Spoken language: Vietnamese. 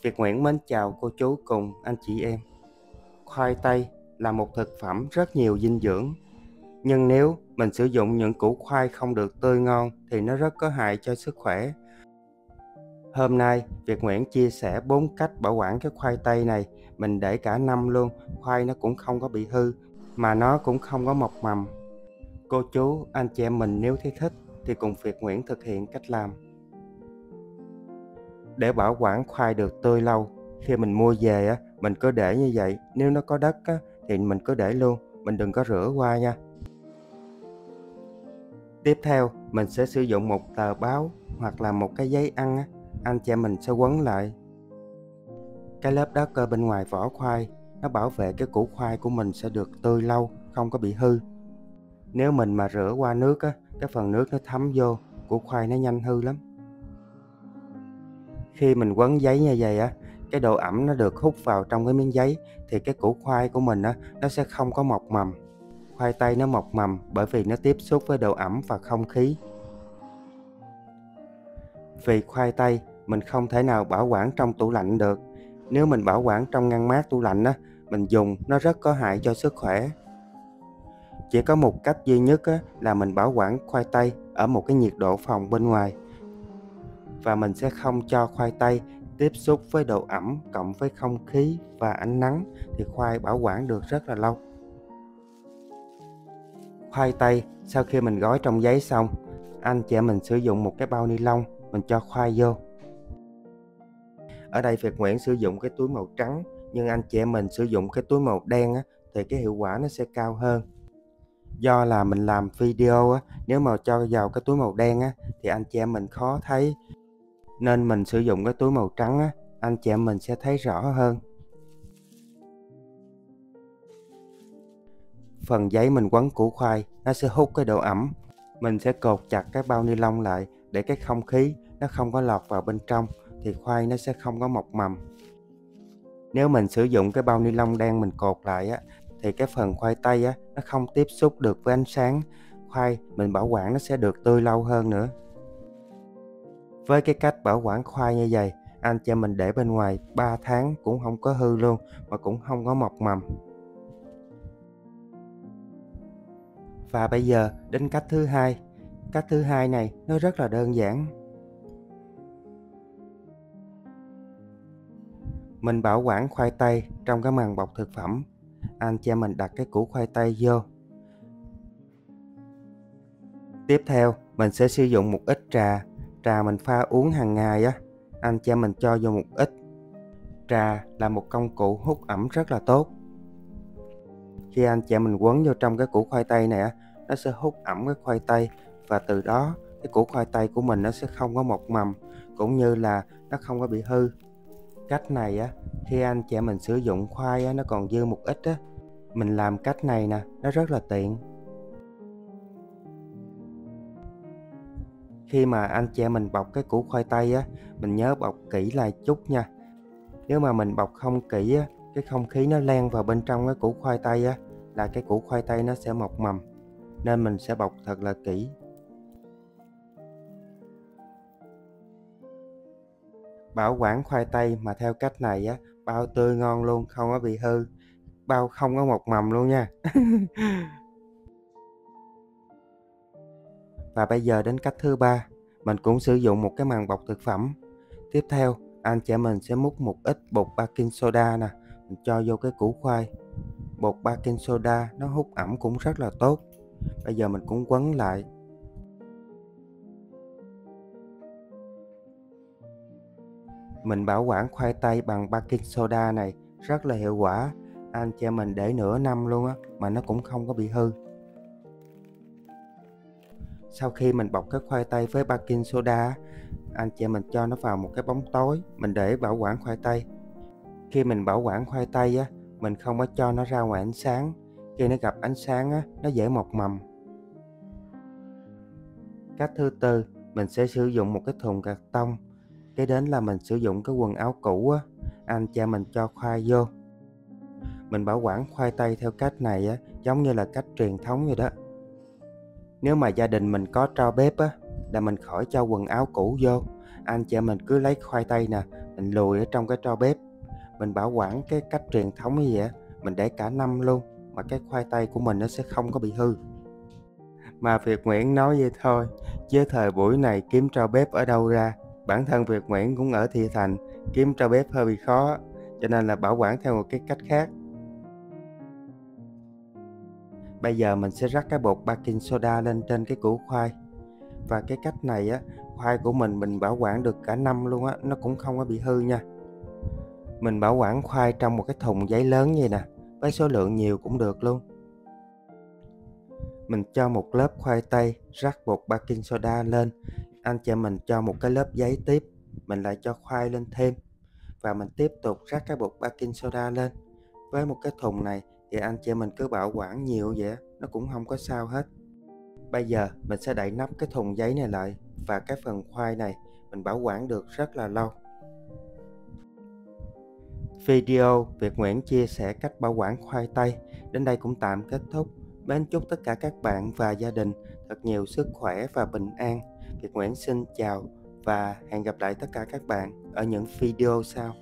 Việt Nguyễn mến chào cô chú cùng anh chị em. Khoai tây là một thực phẩm rất nhiều dinh dưỡng, nhưng nếu mình sử dụng những củ khoai không được tươi ngon thì nó rất có hại cho sức khỏe. Hôm nay Việt Nguyễn chia sẻ 4 cách bảo quản cái khoai tây này. Mình để cả năm luôn, khoai nó cũng không có bị hư, mà nó cũng không có mọc mầm. Cô chú, anh chị em mình nếu thấy thích thì cùng Việt Nguyễn thực hiện cách làm. Để bảo quản khoai được tươi lâu, khi mình mua về mình cứ để như vậy. Nếu nó có đất thì mình cứ để luôn, mình đừng có rửa qua nha. Tiếp theo mình sẽ sử dụng một tờ báo hoặc là một cái giấy ăn anh chị em mình sẽ quấn lại cái lớp đất ở bên ngoài vỏ khoai. Nó bảo vệ cái củ khoai của mình sẽ được tươi lâu, không có bị hư. Nếu mình mà rửa qua nước cái phần nước nó thấm vô, củ khoai nó nhanh hư lắm. Khi mình quấn giấy như vậy cái độ ẩm nó được hút vào trong cái miếng giấy thì cái củ khoai của mình nó sẽ không có mọc mầm. Khoai tây nó mọc mầm bởi vì nó tiếp xúc với độ ẩm và không khí. Vì khoai tây mình không thể nào bảo quản trong tủ lạnh được. Nếu mình bảo quản trong ngăn mát tủ lạnh mình dùng nó rất có hại cho sức khỏe. Chỉ có một cách duy nhất là mình bảo quản khoai tây ở một cái nhiệt độ phòng bên ngoài. Và mình sẽ không cho khoai tây tiếp xúc với độ ẩm cộng với không khí và ánh nắng thì khoai bảo quản được rất là lâu. Khoai tây sau khi mình gói trong giấy xong, anh chị em mình sử dụng một cái bao ni lông, mình cho khoai vô. Ở đây Việt Nguyễn sử dụng cái túi màu trắng, nhưng anh chị em mình sử dụng cái túi màu đen thì cái hiệu quả nó sẽ cao hơn. Do là mình làm video nếu mà cho vào cái túi màu đen thì anh chị em mình khó thấy, nên mình sử dụng cái túi màu trắng anh chị em mình sẽ thấy rõ hơn. Phần giấy mình quấn củ khoai nó sẽ hút cái độ ẩm. Mình sẽ cột chặt cái bao ni lông lại để cái không khí nó không có lọt vào bên trong thì khoai nó sẽ không có mọc mầm. Nếu mình sử dụng cái bao ni lông đen mình cột lại thì cái phần khoai tây nó không tiếp xúc được với ánh sáng. Khoai mình bảo quản nó sẽ được tươi lâu hơn nữa. Với cái cách bảo quản khoai như vậy, anh chị mình để bên ngoài 3 tháng cũng không có hư luôn, mà cũng không có mọc mầm. Và bây giờ đến cách thứ hai. Cách thứ hai này nó rất là đơn giản. Mình bảo quản khoai tây trong cái màng bọc thực phẩm. Anh chị mình đặt cái củ khoai tây vô. Tiếp theo mình sẽ sử dụng một ít trà. Trà mình pha uống hàng ngày anh chị mình cho vô một ít. Trà là một công cụ hút ẩm rất là tốt. Khi anh chị mình quấn vô trong cái củ khoai tây này nó sẽ hút ẩm cái khoai tây, và từ đó cái củ khoai tây của mình nó sẽ không có mọc mầm, cũng như là nó không có bị hư. Cách này khi anh chị mình sử dụng khoai nó còn dư một ít mình làm cách này nè, nó rất là tiện. Khi mà anh chị mình bọc cái củ khoai tây mình nhớ bọc kỹ lại chút nha. Nếu mà mình bọc không kỹ cái không khí nó len vào bên trong cái củ khoai tây là cái củ khoai tây nó sẽ mọc mầm, nên mình sẽ bọc thật là kỹ. Bảo quản khoai tây mà theo cách này bao tươi ngon luôn, không có bị hư, bao không có mọc mầm luôn nha. Và bây giờ đến cách thứ ba. Mình cũng sử dụng một cái màng bọc thực phẩm. Tiếp theo anh chị mình sẽ múc một ít bột baking soda nè, mình cho vô cái củ khoai. Bột baking soda nó hút ẩm cũng rất là tốt. Bây giờ mình cũng quấn lại. Mình bảo quản khoai tây bằng baking soda này rất là hiệu quả. Anh chị mình để nửa năm luôn mà nó cũng không có bị hư. Sau khi mình bọc cái khoai tây với baking soda anh chị mình cho nó vào một cái bóng tối, mình để bảo quản khoai tây. Khi mình bảo quản khoai tây mình không có cho nó ra ngoài ánh sáng. Khi nó gặp ánh sáng nó dễ mọc mầm. Cách thứ tư, mình sẽ sử dụng một cái thùng cạc tông. Kế đến là mình sử dụng cái quần áo cũ anh chị mình cho khoai vô. Mình bảo quản khoai tây theo cách này giống như là cách truyền thống vậy đó. Nếu mà gia đình mình có tro bếp là mình khỏi cho quần áo cũ vô. Anh chị mình cứ lấy khoai tây nè, mình lùi ở trong cái tro bếp. Mình bảo quản cái cách truyền thống như vậy á, mình để cả năm luôn mà cái khoai tây của mình nó sẽ không có bị hư. Mà Việt Nguyễn nói vậy thôi, chứ thời buổi này kiếm tro bếp ở đâu ra. Bản thân Việt Nguyễn cũng ở Thị Thành, kiếm tro bếp hơi bị khó, cho nên là bảo quản theo một cái cách khác. Bây giờ mình sẽ rắc cái bột baking soda lên trên cái củ khoai. Và cái cách này á, khoai của mình bảo quản được cả năm luôn á, nó cũng không có bị hư nha. Mình bảo quản khoai trong một cái thùng giấy lớn như nè, với số lượng nhiều cũng được luôn. Mình cho một lớp khoai tây, rắc bột baking soda lên. Anh chị mình cho một cái lớp giấy tiếp, mình lại cho khoai lên thêm. Và mình tiếp tục rắc cái bột baking soda lên. Với một cái thùng này thì anh chị mình cứ bảo quản nhiều vậy, nó cũng không có sao hết. Bây giờ mình sẽ đậy nắp cái thùng giấy này lại. Và cái phần khoai này mình bảo quản được rất là lâu. Video Việt Nguyễn chia sẻ cách bảo quản khoai tây đến đây cũng tạm kết thúc. Mến chúc tất cả các bạn và gia đình thật nhiều sức khỏe và bình an. Việt Nguyễn xin chào và hẹn gặp lại tất cả các bạn ở những video sau.